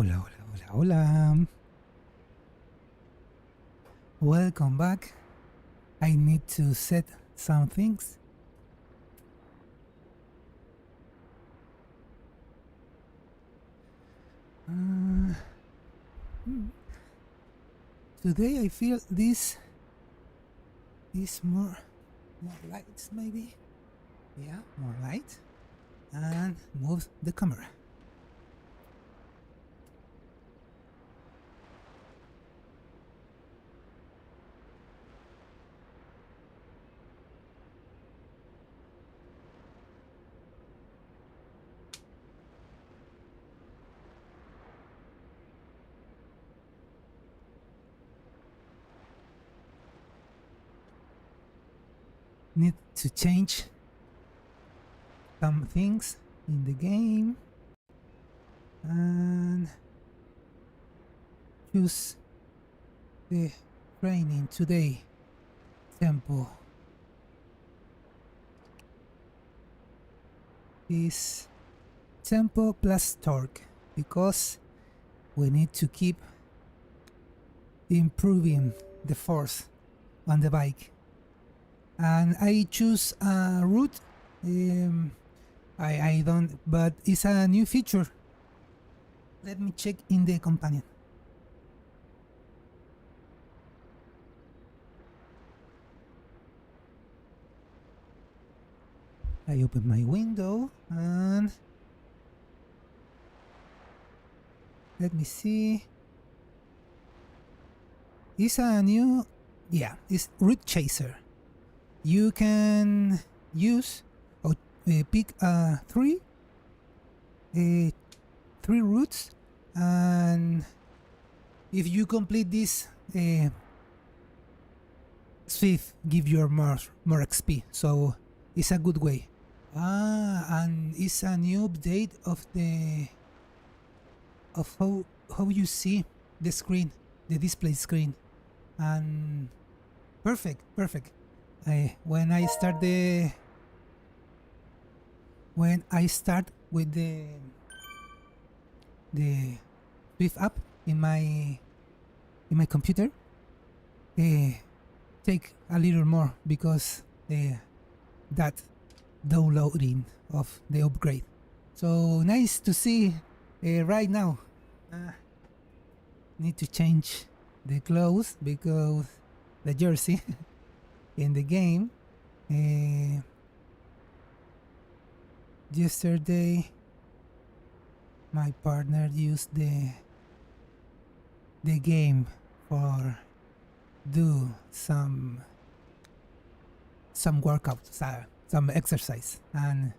Hola, hola, hola, hola. Welcome back. I need to set some things. Today I feel this more lights maybe. Yeah, more light. And move the camera. Need to change some things in the game and choose the training today. Tempo is tempo plus torque because we need to keep improving the force on the bike. And I choose a route. I don't, but it's a new feature. Let me check in the companion. I open my window and let me see. It's a new, yeah, it's route chaser. You can use or pick three routes, and if you complete this, Zwift give you more XP. So it's a good way. And it's a new update of how you see the screen, the display screen, and perfect. When I start with the Zwift app in my computer, take a little more because that downloading of the upgrade. So nice to see right now. Need to change the clothes because the jersey in the game. Yesterday my partner used the game for do some workouts, some exercise, and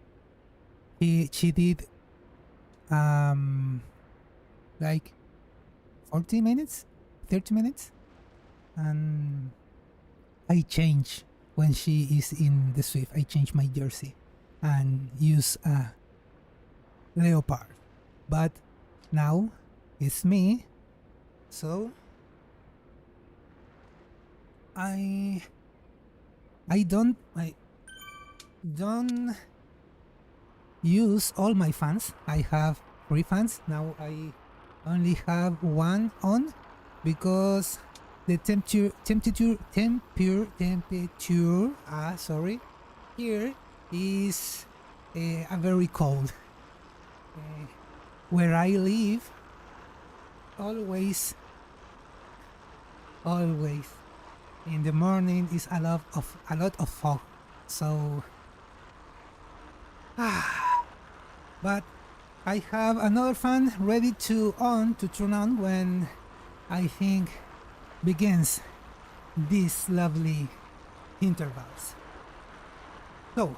she did like 40 minutes, 30 minutes, and I change when she is in the Zwift. I change my jersey and use a leopard, but now it's me, so I don't use all my fans. I have 3 fans now. I only have one on because the temperature here is a very cold. Where I live, always in the morning is a lot of fog. So but I have another fan ready to turn on when I think begins these lovely intervals. So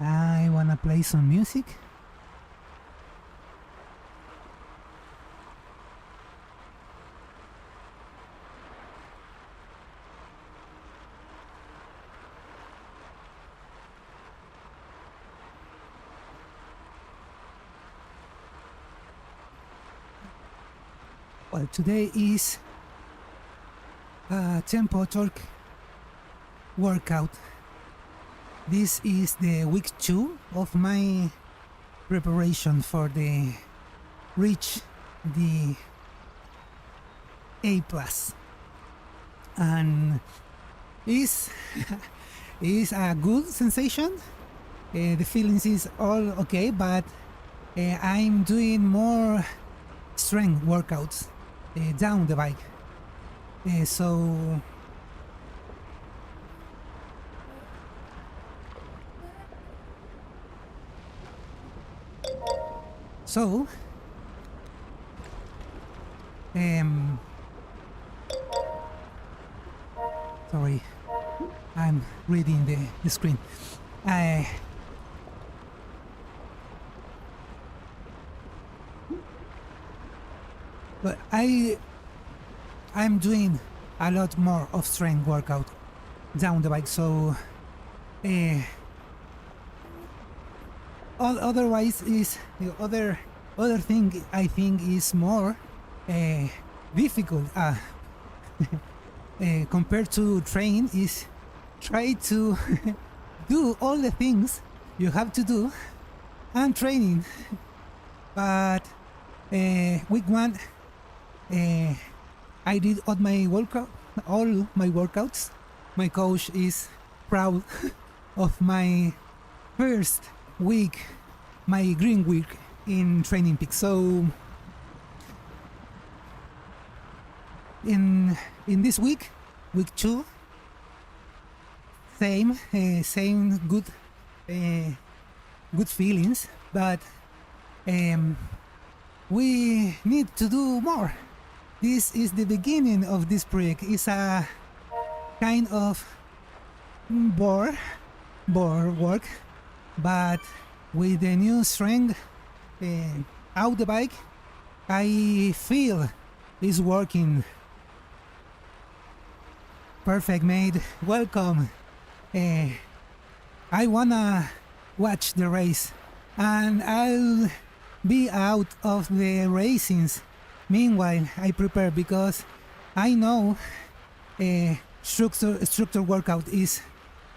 I wanna play some music. Well, today is a tempo torque workout. This is the week 2 of my preparation for the reach the A+, and is is a good sensation. The feelings is all okay, but I'm doing more strength workouts down the bike. So sorry, I'm reading the screen. But I'm doing a lot more of strength workout down the bike, so otherwise is the other thing I think is more difficult compared to train is try to do all the things you have to do and training. But week 1 I did all my workouts. My coach is proud of my first week, my green week in Training Peak. So in this week 2, same good feelings, but we need to do more. This is the beginning of this project. It's a kind of bore work, but with the new strength out the bike, I feel it's working. Perfect, mate. Welcome. I wanna watch the race, and I'll be out of the racings. Meanwhile, I prepare because I know structure workout is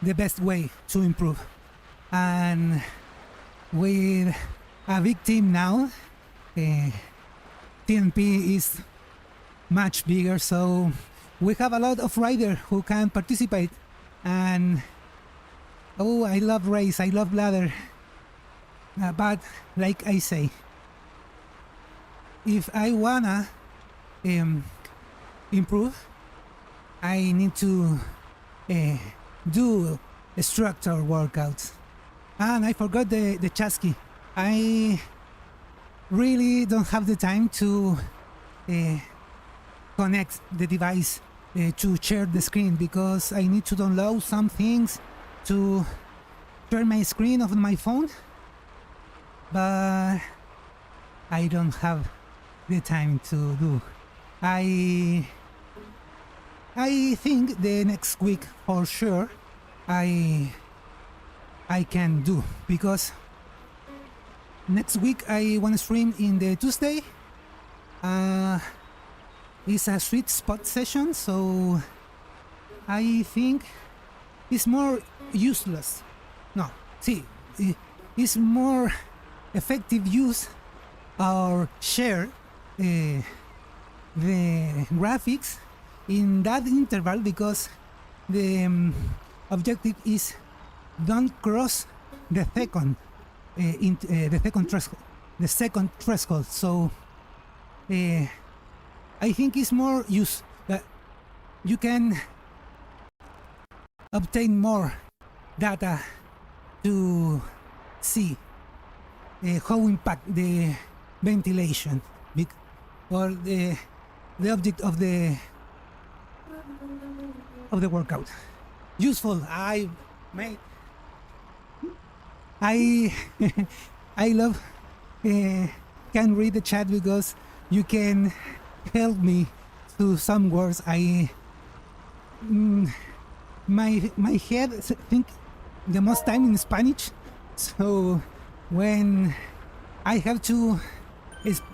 the best way to improve. And with a big team now, TNP is much bigger, so we have a lot of riders who can participate. And oh, I love race, I love ladder, but like I say, if I wanna improve, I need to do structure workouts. And I forgot the chassis. I really don't have the time to connect the device to share the screen, because I need to download some things to share my screen of my phone, but I don't have the time to do. I think the next week for sure I can do, because next week I want to stream in the Tuesday. It's a sweet spot session, so I think it's more useless. No, see, it's more effective use or share the graphics in that interval, because the objective is don't cross the second threshold. So I think it's more use that you can obtain more data to see how impact the ventilation or the object of the workout. Useful. I love can read the chat, because you can help me to some words. My head think the most time in Spanish, so when I have to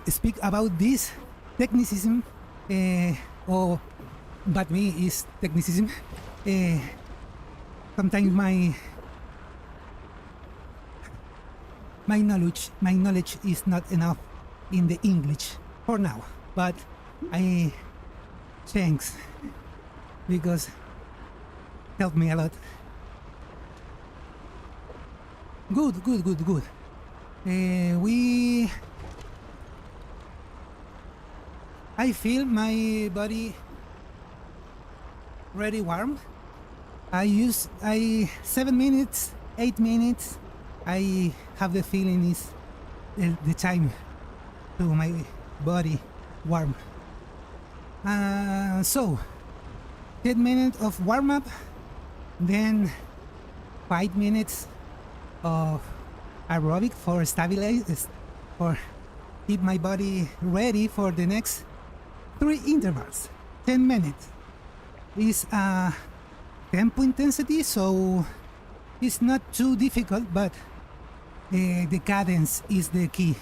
speak about this, technicism, or but me is technicism. Sometimes my knowledge is not enough in the English for now, but I thanks because helped me a lot. Good. I feel my body really warm. I 7 minutes, 8 minutes. I have the feeling is the time to my body warm. So 10 minutes of warm up, then 5 minutes of aerobic for stabilize, for keep my body ready for the next 3 intervals. 10 minutes is a tempo intensity, so it's not too difficult, but the cadence is the key.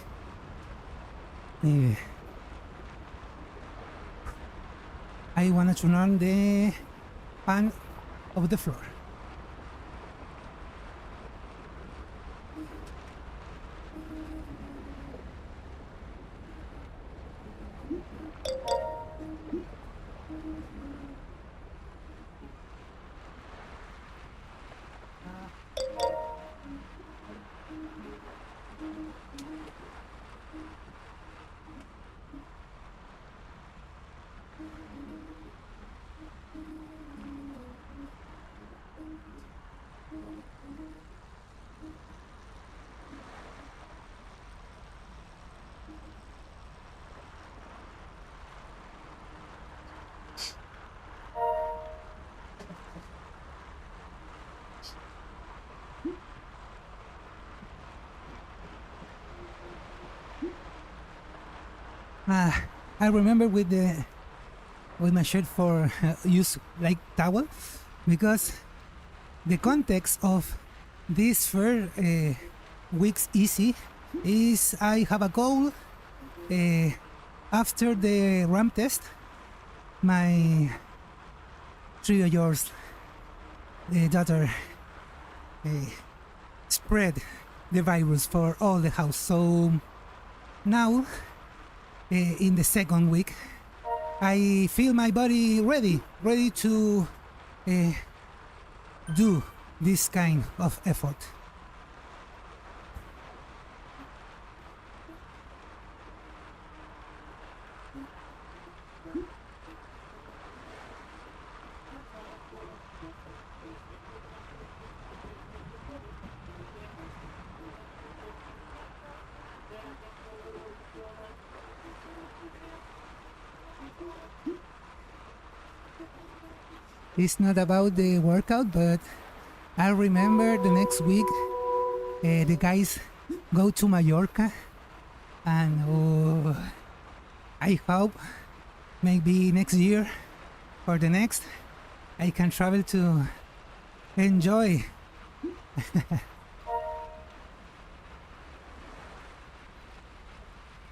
I want to turn on the fan of the floor. I remember with my shirt for use like towel, because the context of this first week's easy is I have a goal. After the ramp test, my 3-year-old daughter spread the virus for all the house. So now in the second week, I feel my body ready to do this kind of effort. It's not about the workout, but I remember the next week the guys go to Mallorca, and I hope maybe next year or the next I can travel to enjoy.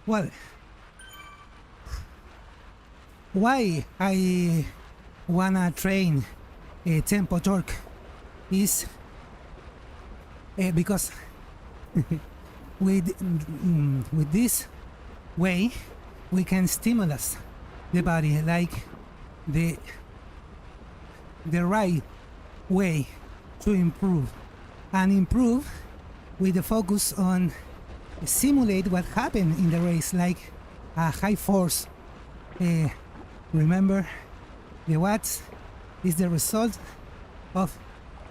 Well, why I wanna train tempo torque is because with this way we can stimulate the body like the right way to improve with the focus on simulate what happened in the race, like a high force. Remember, the watts is the result of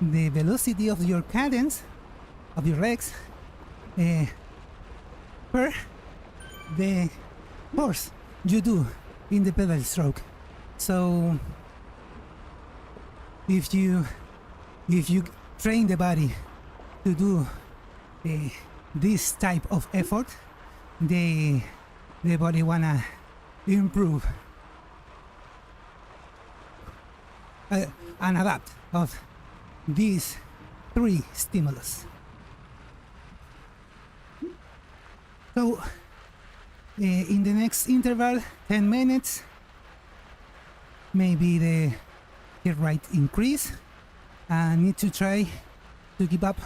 the velocity of your cadence of your legs per the force you do in the pedal stroke. So if you train the body to do this type of effort, the body wanna improve and adapt of these 3 stimulus. So in the next interval, 10 minutes, maybe the heart rate increase. I need to try to keep up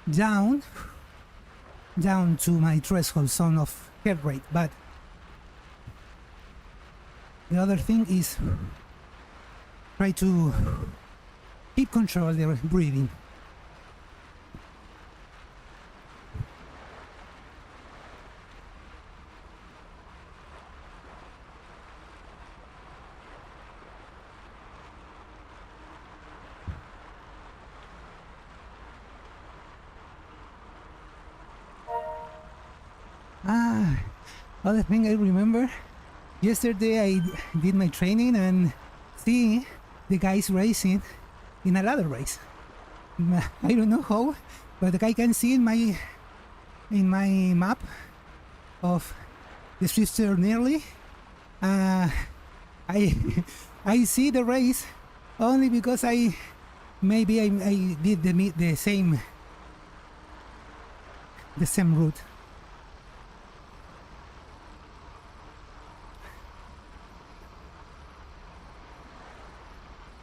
down to my threshold zone of heart rate. But the other thing is try to keep control of the breathing. Other thing I remember, yesterday I did my training and see the guys racing in a ladder race. I don't know how, but I can see in my map of the Zwift A nearly. I I see the race only because I did the same route.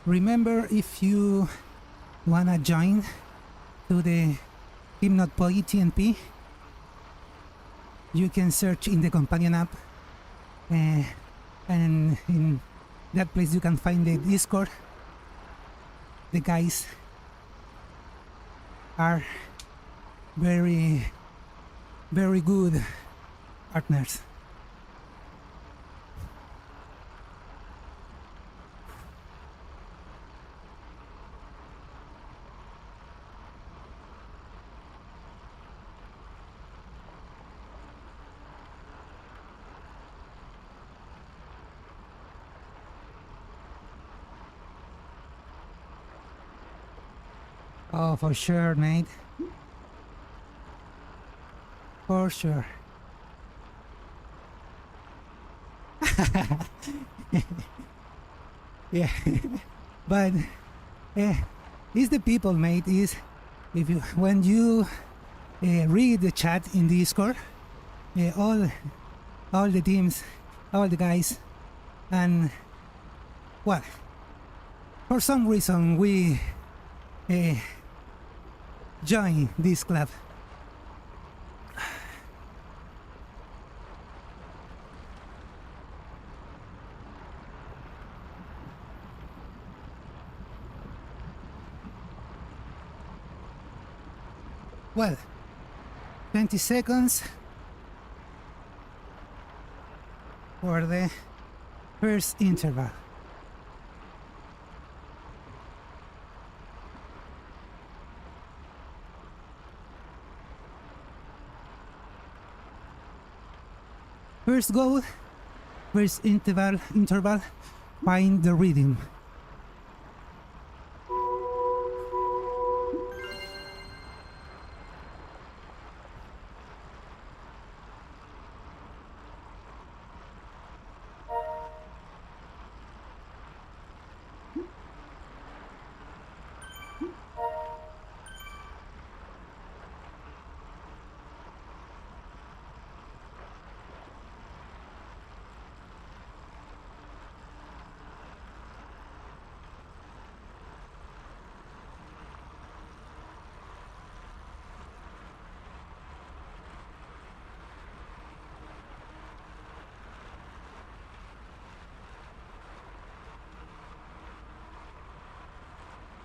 Remember, if you wanna join to the aerobic, you can search in the companion app, and in that place you can find the Discord. The guys are very good partners. Oh, for sure, mate. For sure. Yeah. But it's the people, mate. Is if you when you read the chat in Discord, all the teams, all the guys, and well, for some reason we join this club. Well, 20 seconds for the first interval. First goal, first interval, find the rhythm.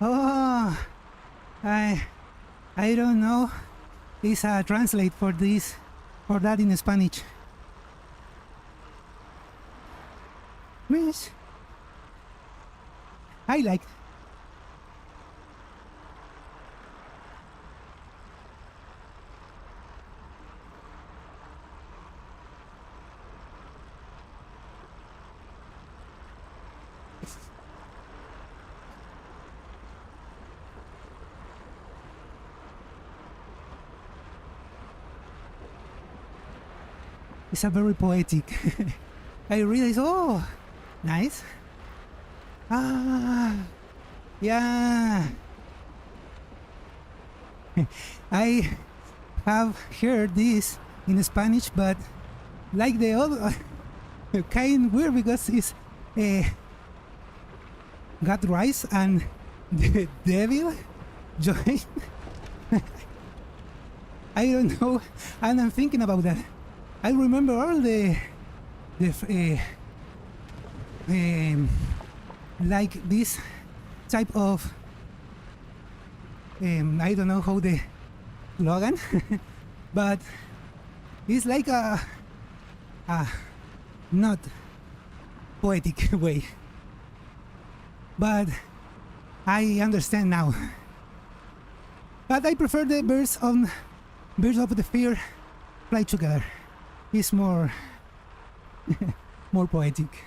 Oh, I don't know. Please translate for that in Spanish. Miss, I like. It's a very poetic. I realize, oh, nice. Ah, yeah. I have heard this in Spanish, but like the other, kind weird because it's God rise and the devil join. I don't know, and I'm thinking about that. I remember all the like this type of I don't know how the slogan, but it's like a not poetic way. But I understand now. But I prefer the birds of the fear fly together. It's more more poetic.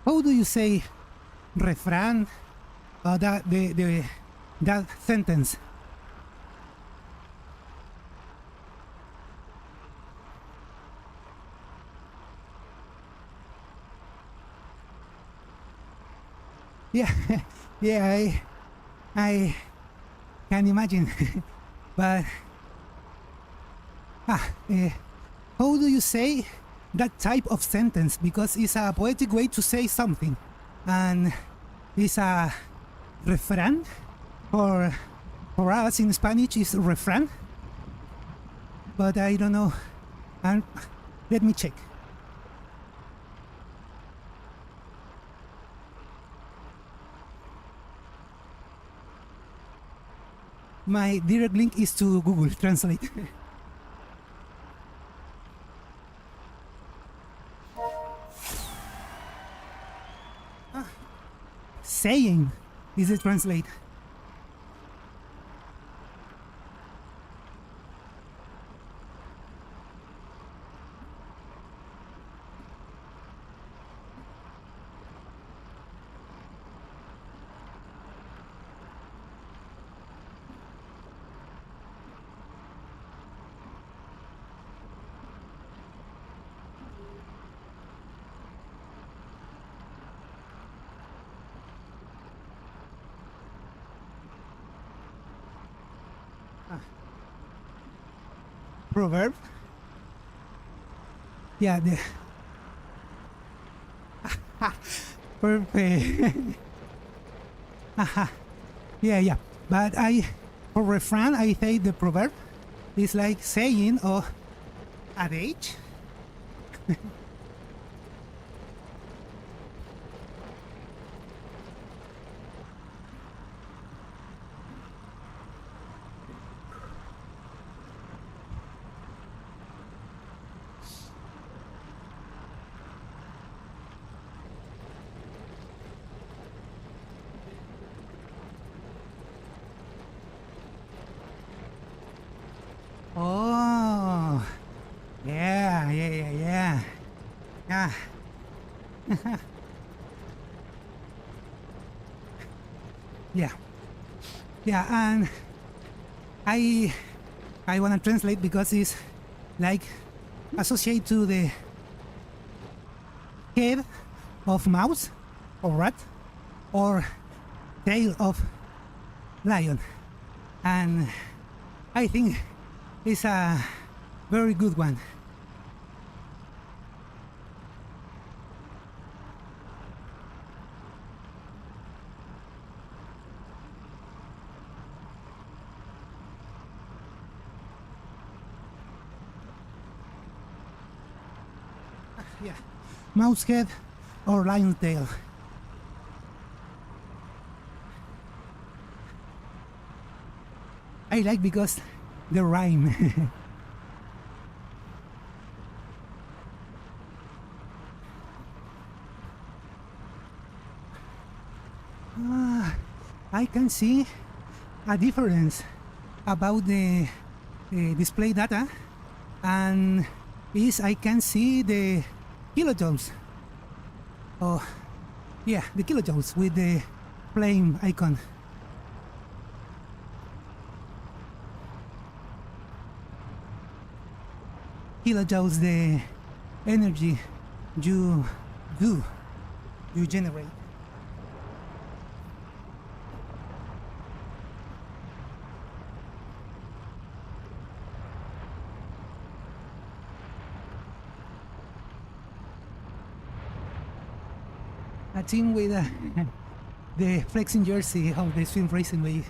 How do you say refrain? That sentence. Yeah, yeah, I can imagine. But how do you say that type of sentence? Because it's a poetic way to say something, and it's a refrán, or for us in Spanish is refrán, but I don't know. And let me check. My direct link is to Google Translate. Saying is it translate. Proverb. Yeah, the perfect. Yeah. But for refrain, I say the proverb is like saying or adage. Oh, yeah. Yeah, and I wanna translate because it's like associate to the head of mouse or rat or tail of lion, and I think it's a very good one. Yeah, mouse head or lion tail. I like because the rhyme. I can see a difference about the display data, and is I can see the kilojoules. Oh, Yeah, the kilojoules with the flame icon. Kilojoules, the energy you generate. A team with the flexing jersey of the swim racing league.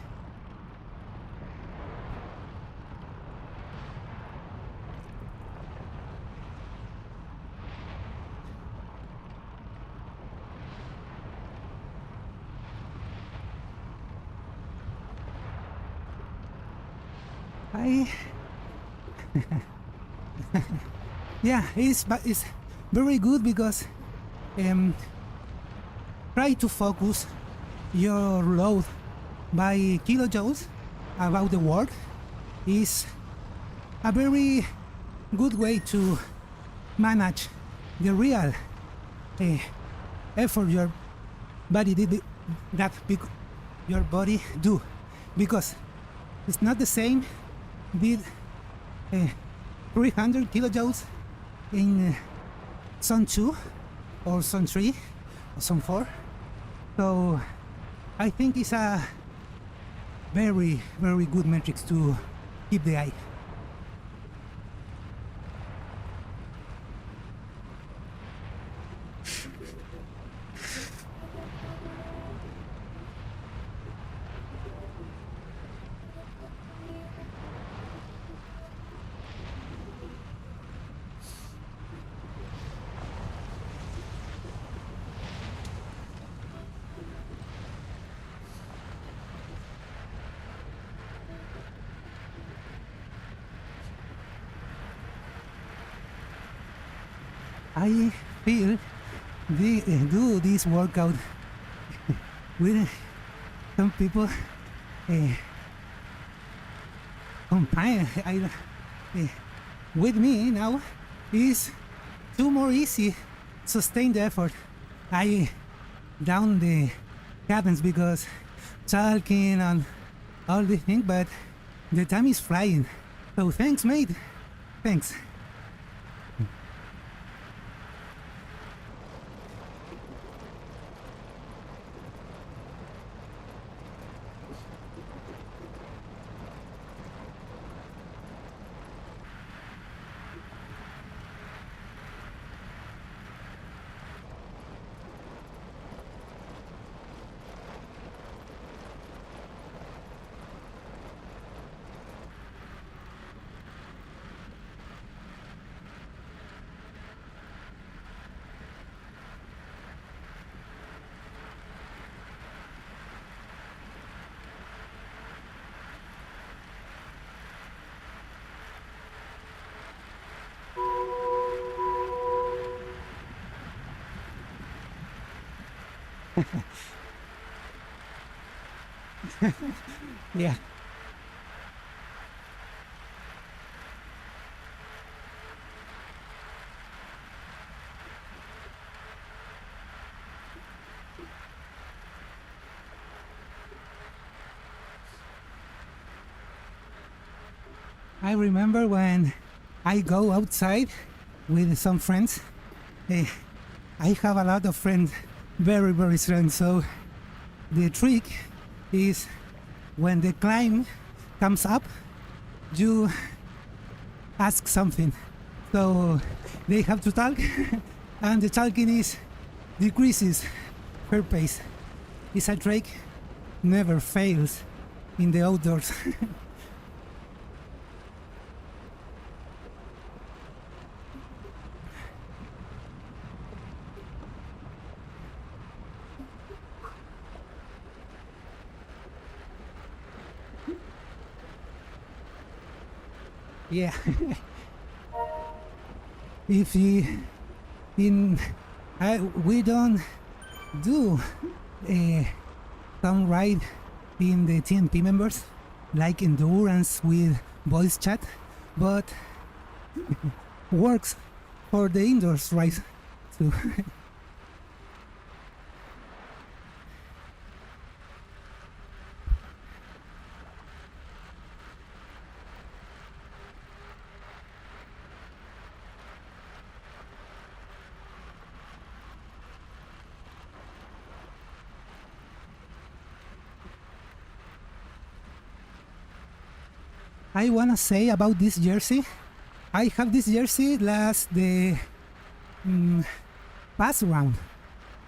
Yeah, it's very good because try to focus your load by kilojoules about the work is a very good way to manage the real effort your body did your body do, because it's not the same did 300 kilojoules in Zone 2 or Zone 3 or Zone 4. So I think it's a very, very good metrics to keep the eye. I feel they do this workout with some people combine with me now is too more easy sustain the effort. I down the cadence because talking and all the thing, but the time is flying. So thanks, mate. Thanks. Yeah. I remember when I go outside with some friends. I have a lot of friends, very, very strong. So the trick is when the climb comes up, you ask something. So they have to talk, and the talking is decreases her pace. It's a trick, never fails in the outdoors. Yeah. If we don't do some ride in the TNP members like endurance with voice chat, but works for the indoors ride too. I wanna say about this jersey. I have this jersey last the past round,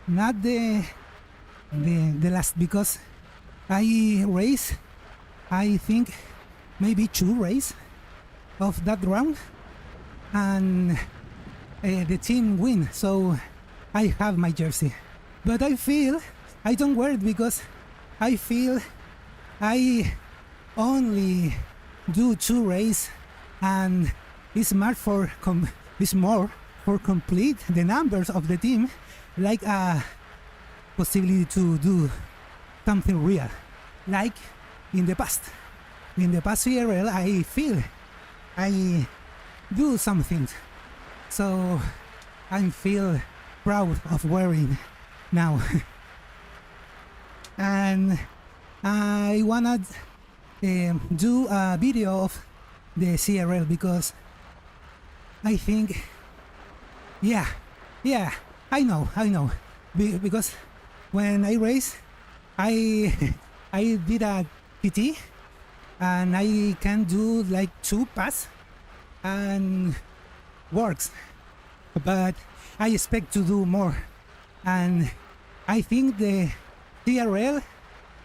not the last, because I race, I think maybe 2 race of that round, and the team win, so I have my jersey. But I feel I don't wear it because I feel I only do 2 race, and it's more for complete the numbers of the team, like a possibility to do something real, like in the past. In the past CRL, I feel I do some things, so I feel proud of wearing now. And I wanna do a video of the CRL because I think, yeah, I know, because when I race, I did a PT, and I can do like 2 passes and works, but I expect to do more, and I think the CRL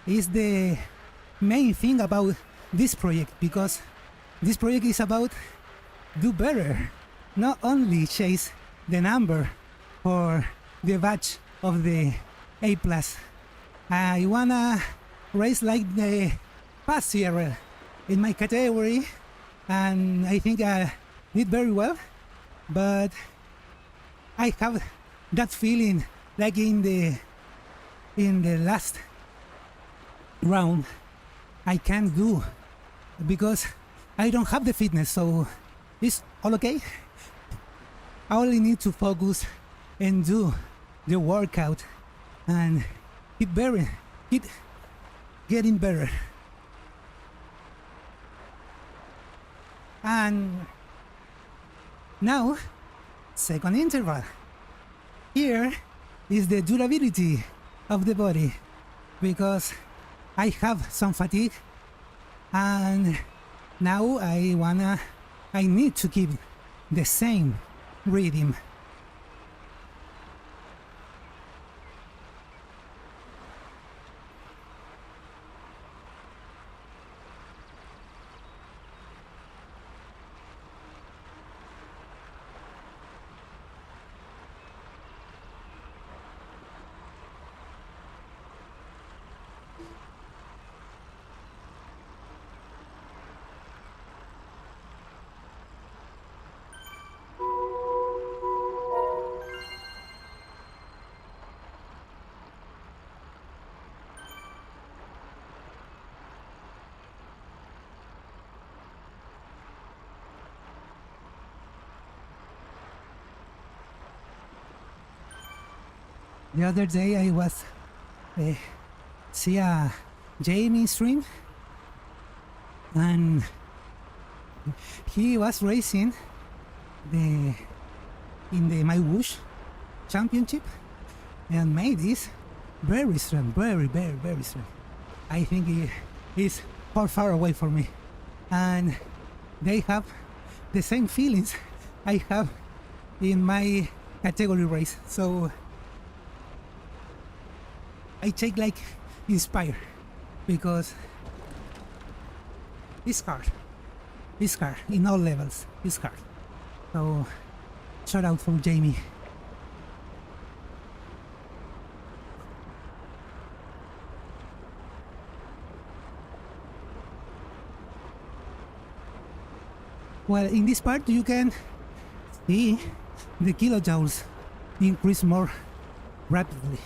is the main thing about this project, because this project is about do better, not only chase the number for the badge of the A+. I wanna race like the past CRL in my category, and I think I did very well, but I have that feeling like in the last round I can't do, because I don't have the fitness, so it's all okay. I only need to focus and do the workout and keep getting better. And now, second interval. Here is the durability of the body, because I have some fatigue, and now I need to keep the same rhythm. The other day I was see a Jamie stream, and he was racing in the My Whoosh championship, and made this very strong, very strong. I think he is far away from me, and they have the same feelings I have in my category race, so I take like inspire, because it's hard in all levels, it's hard. So shout out for Jamie. Well, in this part you can see the kilojoules increase more rapidly.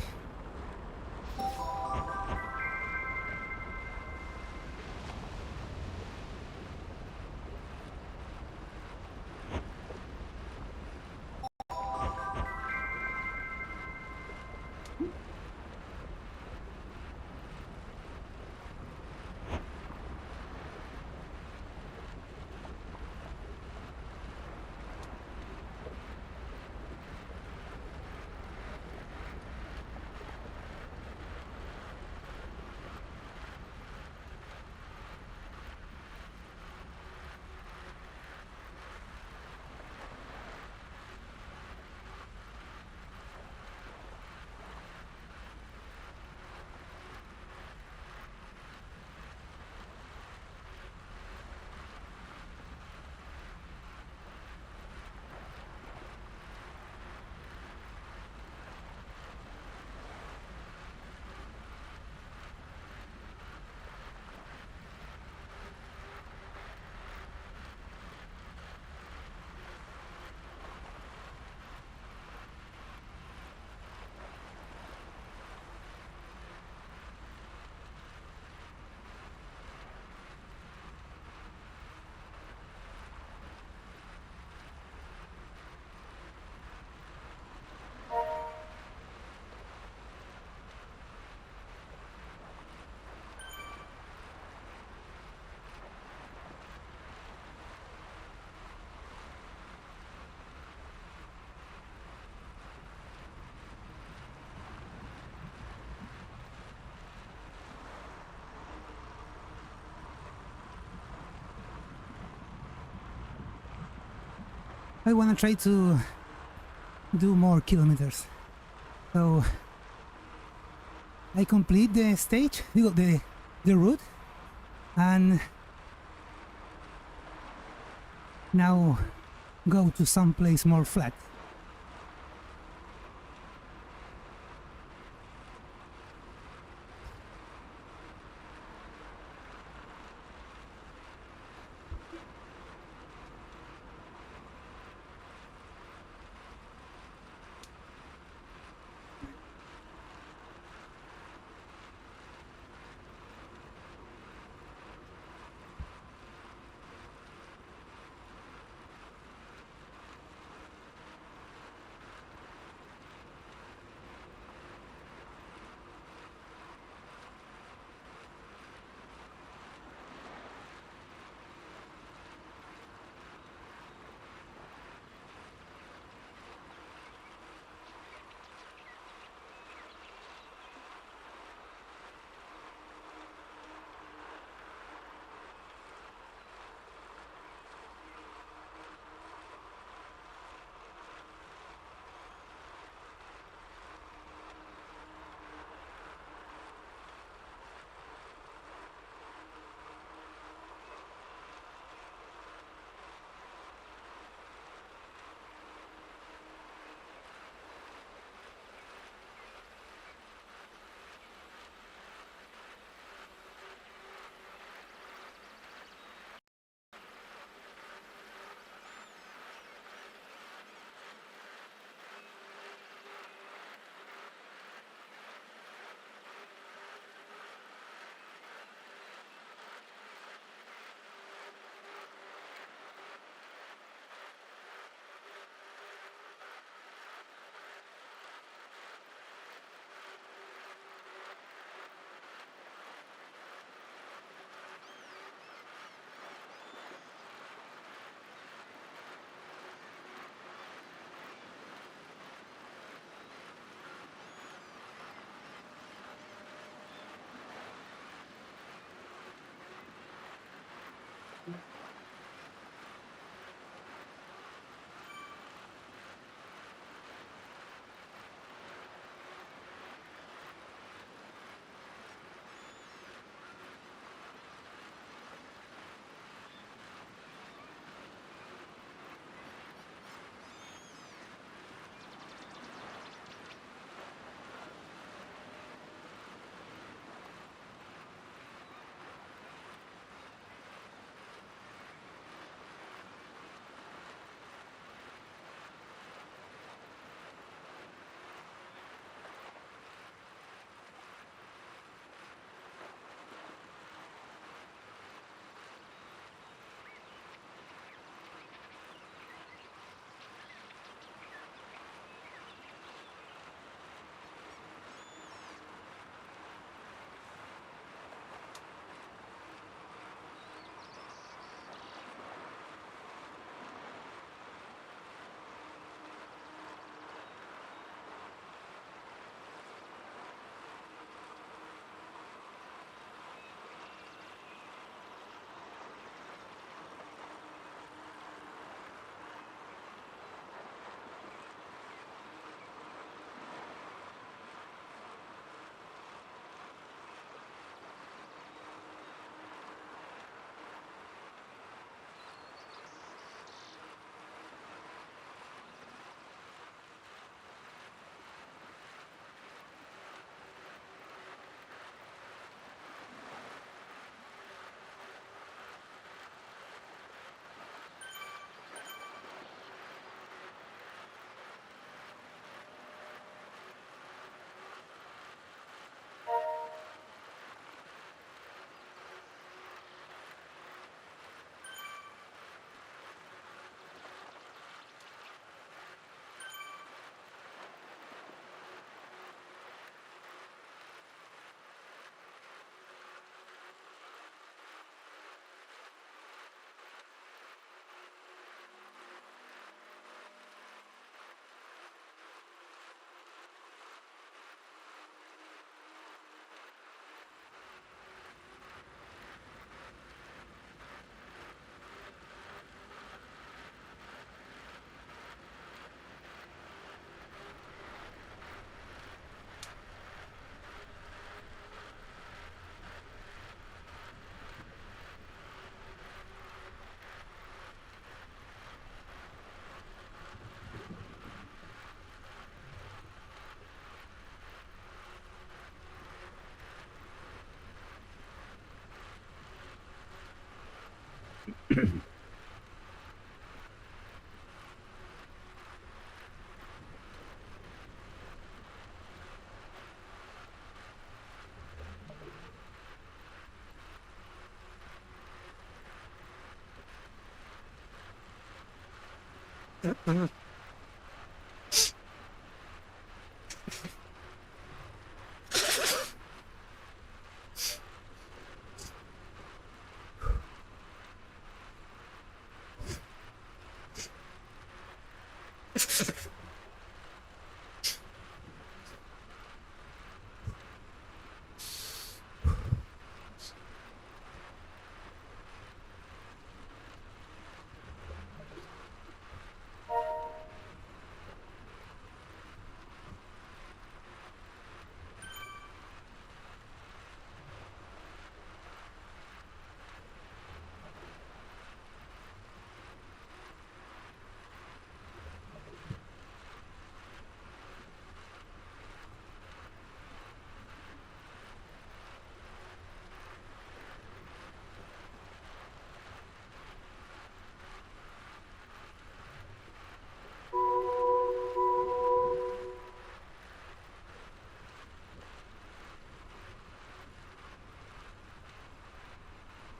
I want to try to do more kilometers. So I complete the stage, the route, and now go to some place more flat.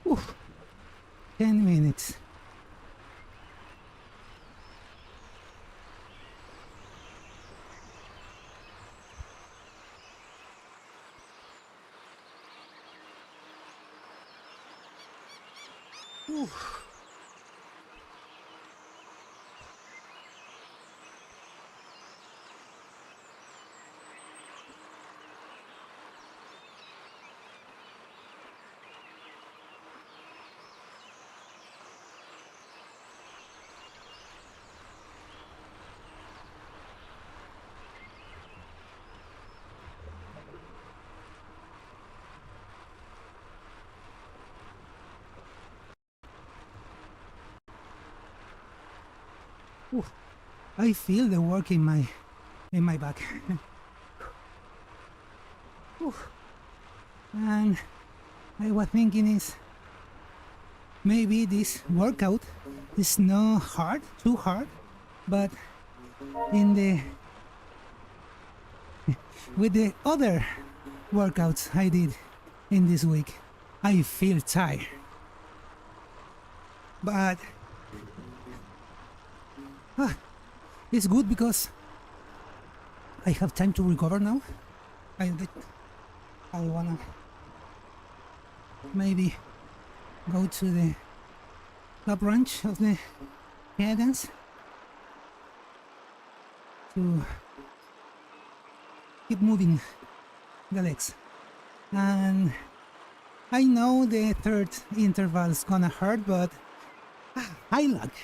Oof, 10 minutes. Oof. Oof. I feel the work in my back. Oof. And I was thinking is maybe this workout is not hard, too hard, but in the with the other workouts I did in this week, I feel tired. But it's good because I have time to recover now. I wanna maybe go to the top range of the cadence to keep moving the legs. And I know the third interval is gonna hurt, but I like.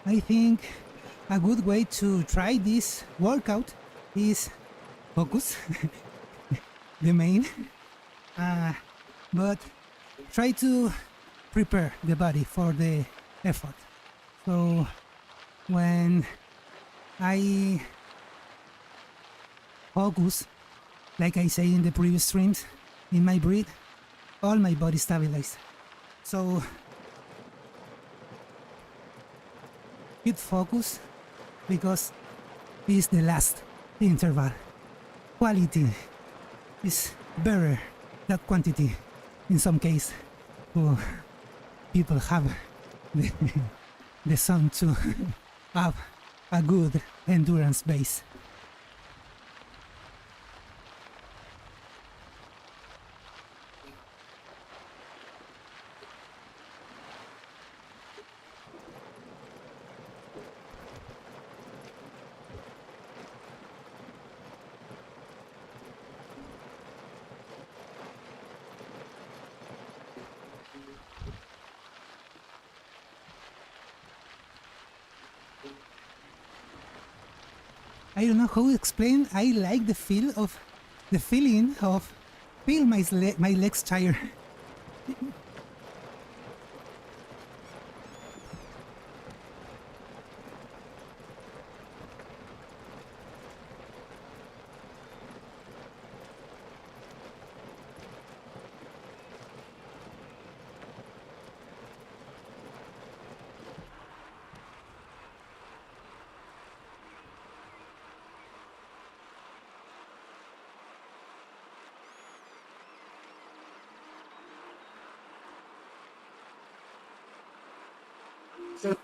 I think a good way to try this workout is focus, the main, but try to prepare the body for the effort. So when I focus, like I say in the previous streams, in my breath, all my body stabilized. So keep focus because it's the last interval. Quality is better than quantity in some case. So people have the sun to have a good endurance base. I don't know how to explain. I like the feeling of feel my legs tired. With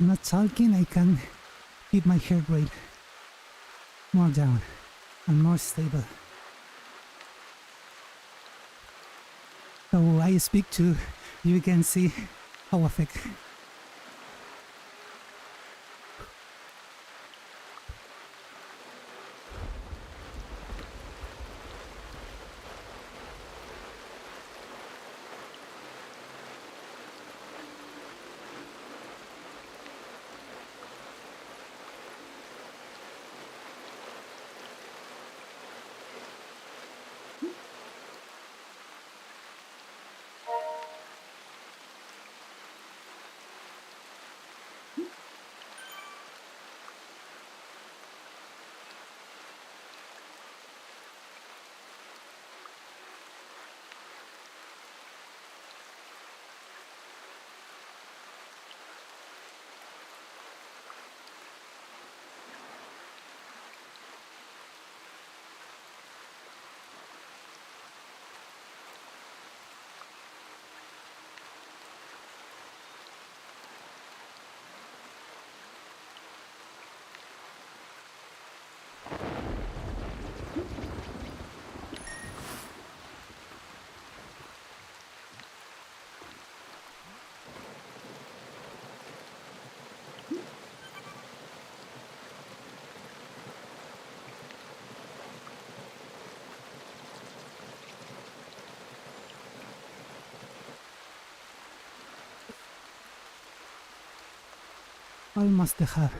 not talking, I can keep my heart rate more down and more stable. So I speak to you can see how affect. almost the half.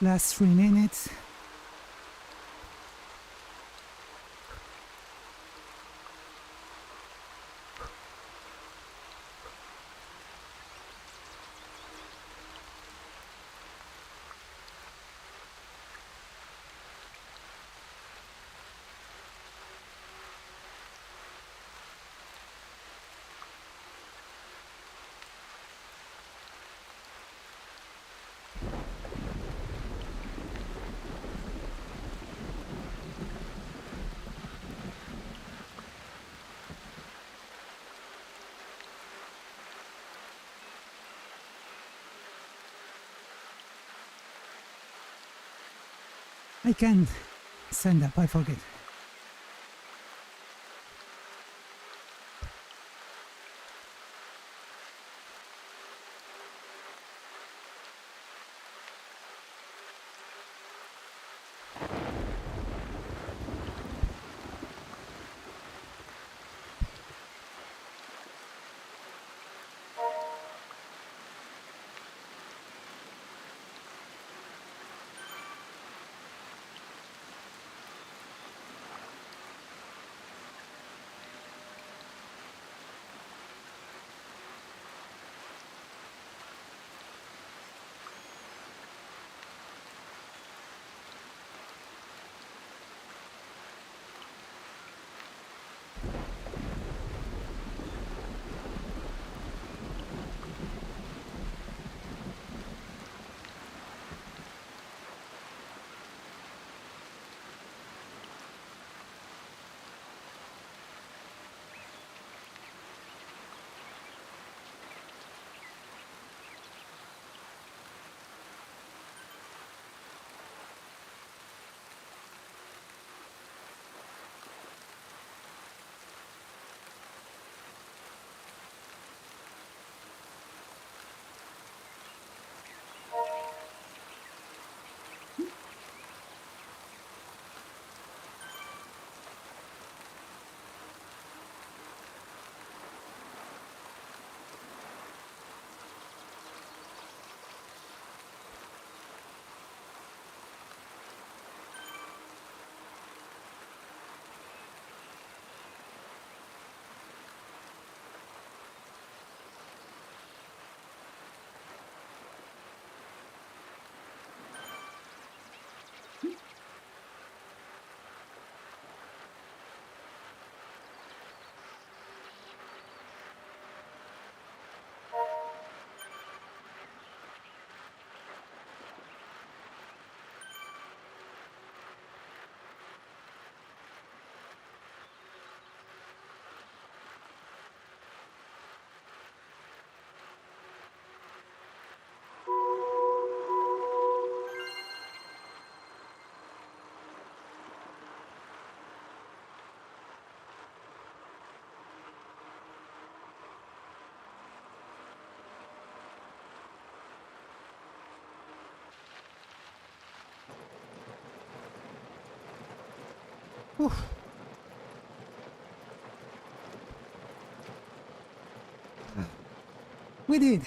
Last 3 minutes. I can't stand up, I forget. Whew. We did.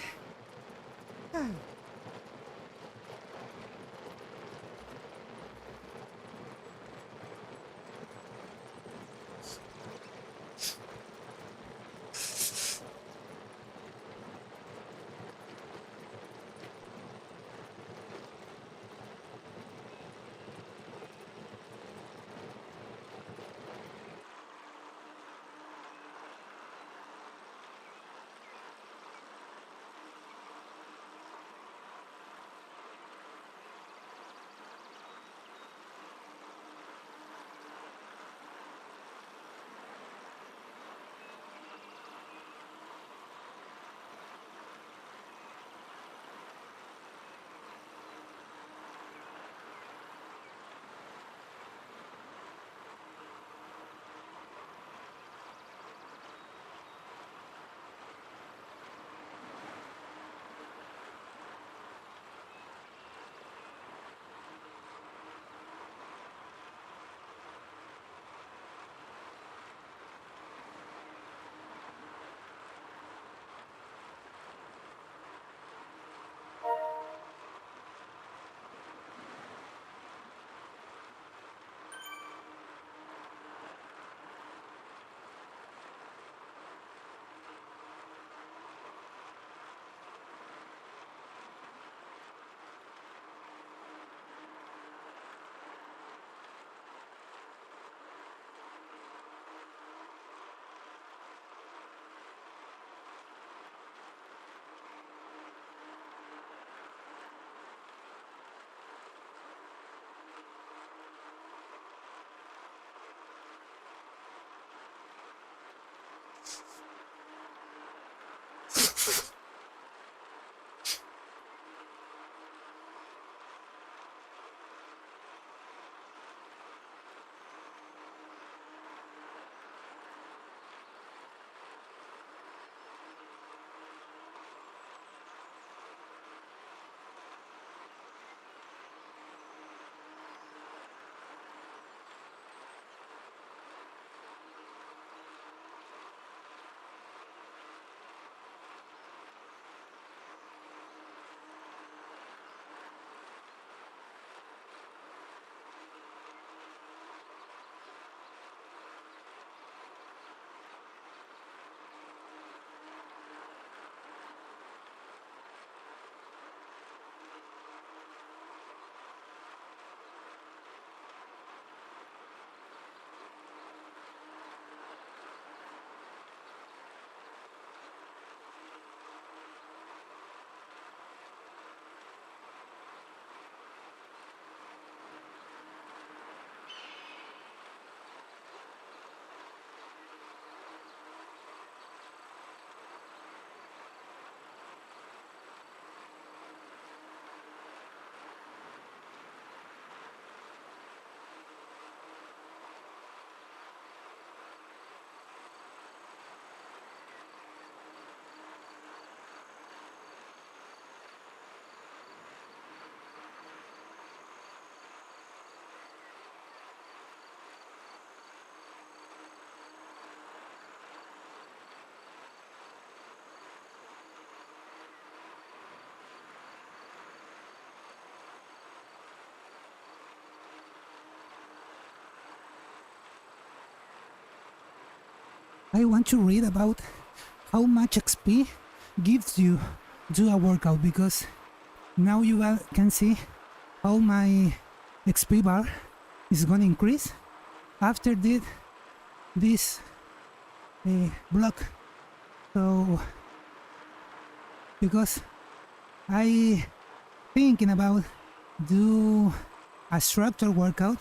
I want to read about how much XP gives you do a workout, because now you can see how my XP bar is gonna increase after this block. So because I thinking about do a structured workout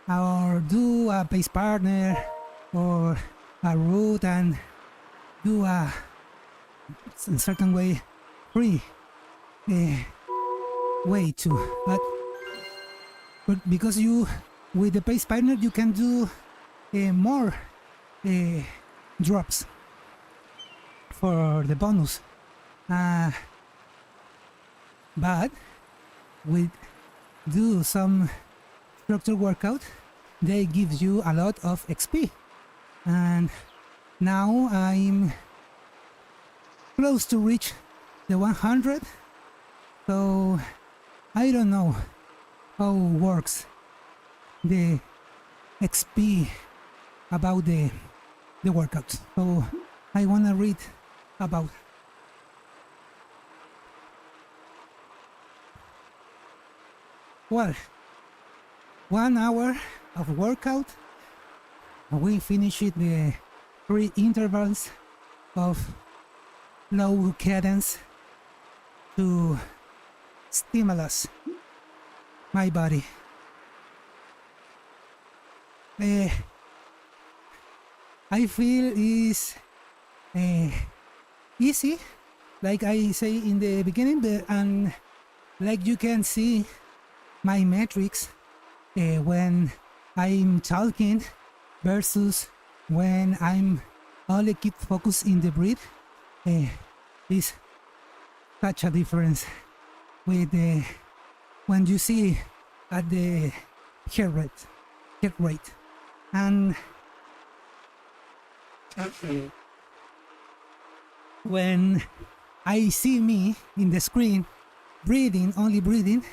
or do a pace partner or a route and do a in certain way free way too, but because you with the pace partner you can do more drops for the bonus, but with do some structured workout, they give you a lot of XP. And now I'm close to reach the 100, so I don't know how works the XP about the workouts, so I wanna read about. Well, 1 hour of workout, we finished the 3 intervals of low cadence to stimulus my body. I feel is easy, like I say in the beginning, and like you can see my metrics when I'm talking versus when I'm only keep focused in the breath, is such a difference with when you see at the heart rate. And when I see me in the screen breathing, only breathing,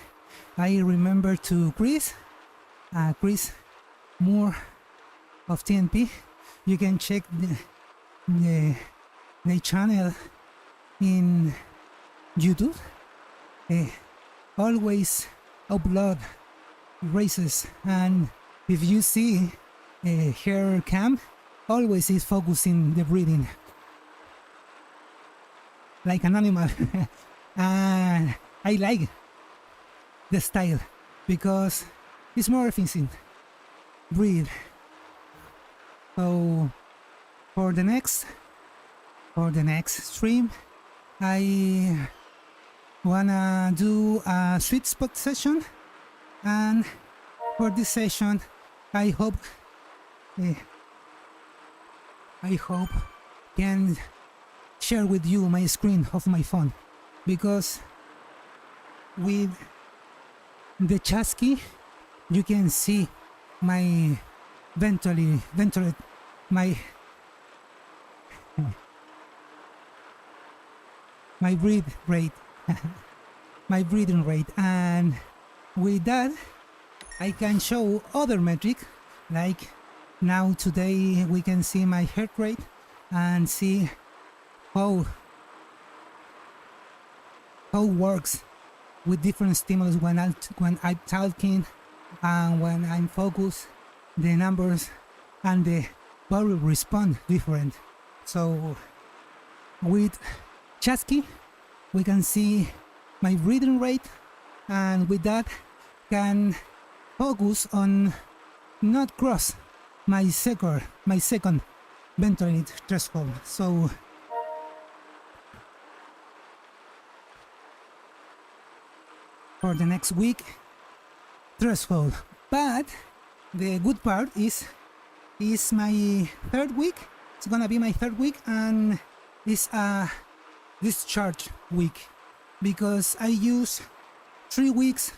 I remember to Chris Moore of TNP. You can check the channel in YouTube. Always upload races, and if you see her cam, always is focusing the breathing like an animal. And I like the style because it's more efficient. Breathe. So for the next stream, I wanna do a sweet spot session, and for this session I hope can share with you my screen of my phone, because with the chassis you can see my ventilate my breath rate my breathing rate, and with that I can show other metric, like now today we can see my heart rate and see how works with different stimulus when I'm talking and when I'm focused. The numbers and the body respond different. So with chassis we can see my breathing rate, and with that can focus on not cross my second ventilate threshold. So for the next week threshold. But the good part is my third week. It's gonna be my third week, and it's a discharge week because I use 3 weeks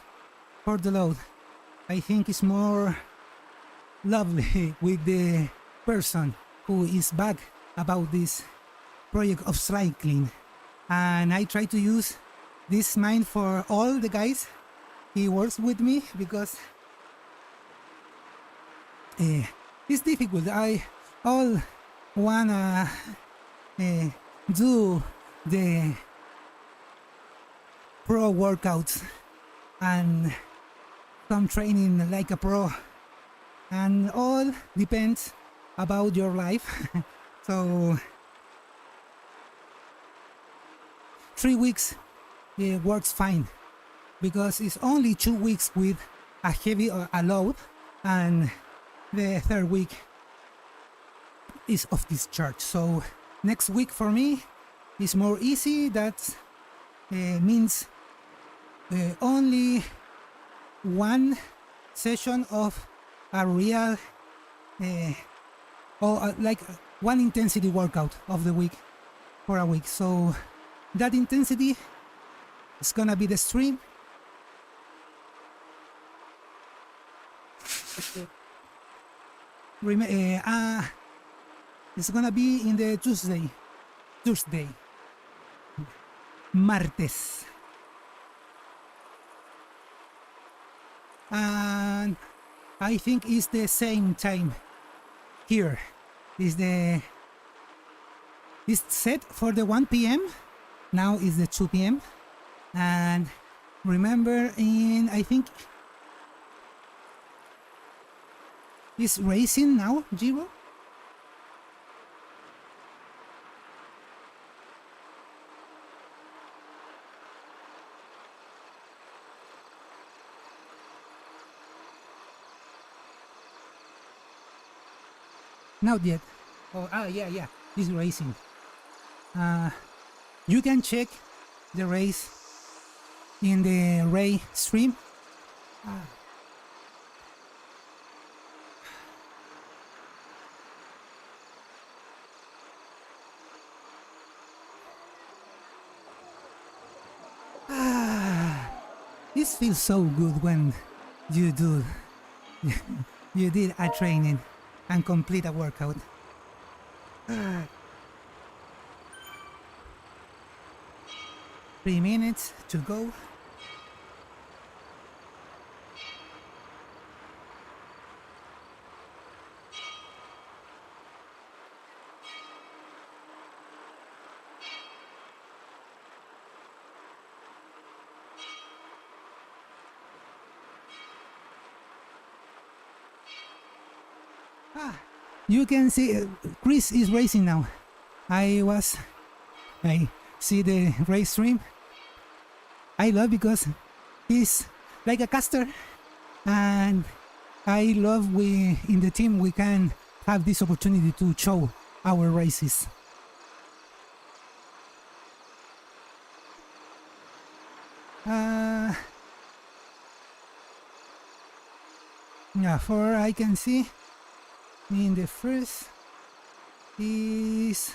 for the load. I think it's more lovely with the person who is back about this project of cycling, and I try to use this mind for all the guys he works with me, because it's difficult. I all wanna do the pro workouts and some training like a pro, and all depends about your life. So 3 weeks works fine, because it's only 2 weeks with a heavy a load, and the third week is of discharge. So next week for me is more easy. That means only one session of a real or like one intensity workout of the week for a week. So that intensity is gonna be the stream, It's gonna be in the Tuesday, martes, and I think it's the same time here. It's set for the 1 p.m. Now is the 2 p.m. and remember, I think it's racing now, Giro. Not yet. Oh, yeah, it's racing. You can check the race in the Ray stream. This feels so good when you did a training and complete a workout. 3 minutes to go. You can see Chris is racing now. I see the race stream. I love because he's like a caster, and I love in the team we can have this opportunity to show our races. Yeah, for I can see in the first is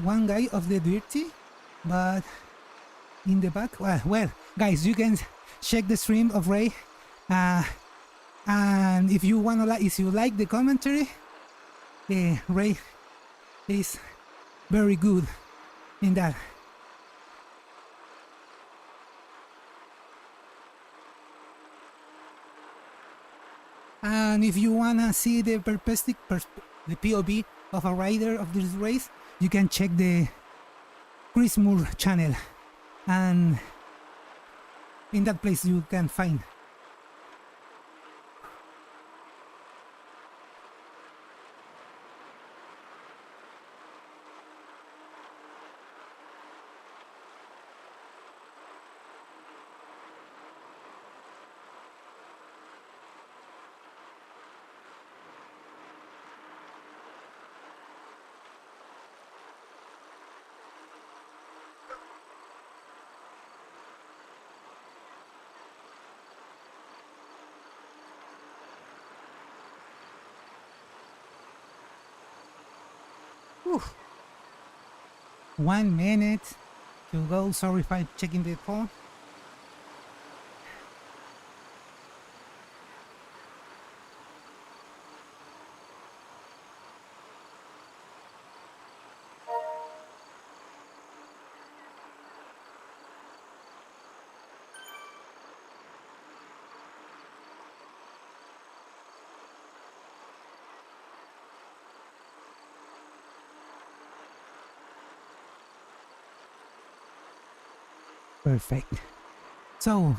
one guy of the dirty, but in the back, well guys, you can check the stream of Ray, and if you like the commentary, Ray is very good in that. And if you wanna see the the POV of a rider of this race, you can check the Chris Moore channel, and in that place you can find. Whew. 1 minute to go. Sorry if I'm checking the phone. Perfect. So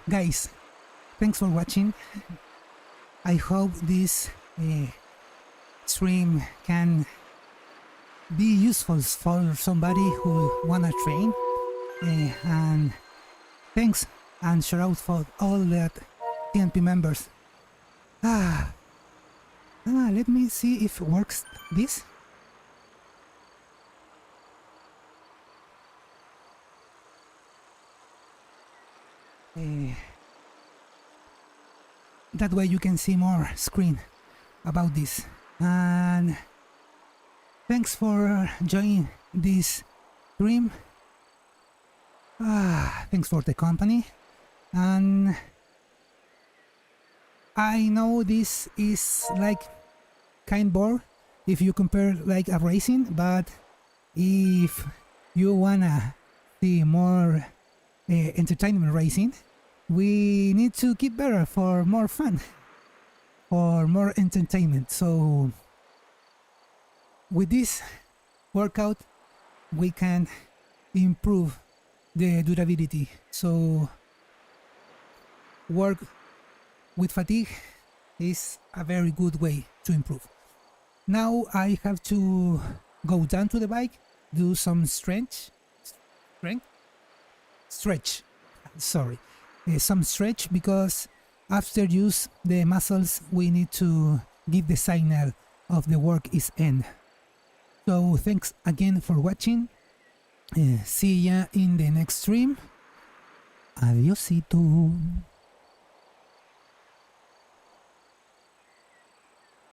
guys, thanks for watching. I hope this stream can be useful for somebody who wanna train, and thanks and shout out for all the TNP members. Let me see if it works this. that way you can see more screen about this. And thanks for joining this stream. Thanks for the company. And I know this is like kind bored if you compare like a racing, but if you wanna see more entertainment racing, we need to keep better for more fun, for more entertainment. So with this workout we can improve the durability. So work with fatigue is a very good way to improve. Now I have to go down to the bike, do some stretch, some stretch, because after use the muscles we need to give the signal of the work is end. So thanks again for watching. See ya in the next stream. Adiosito.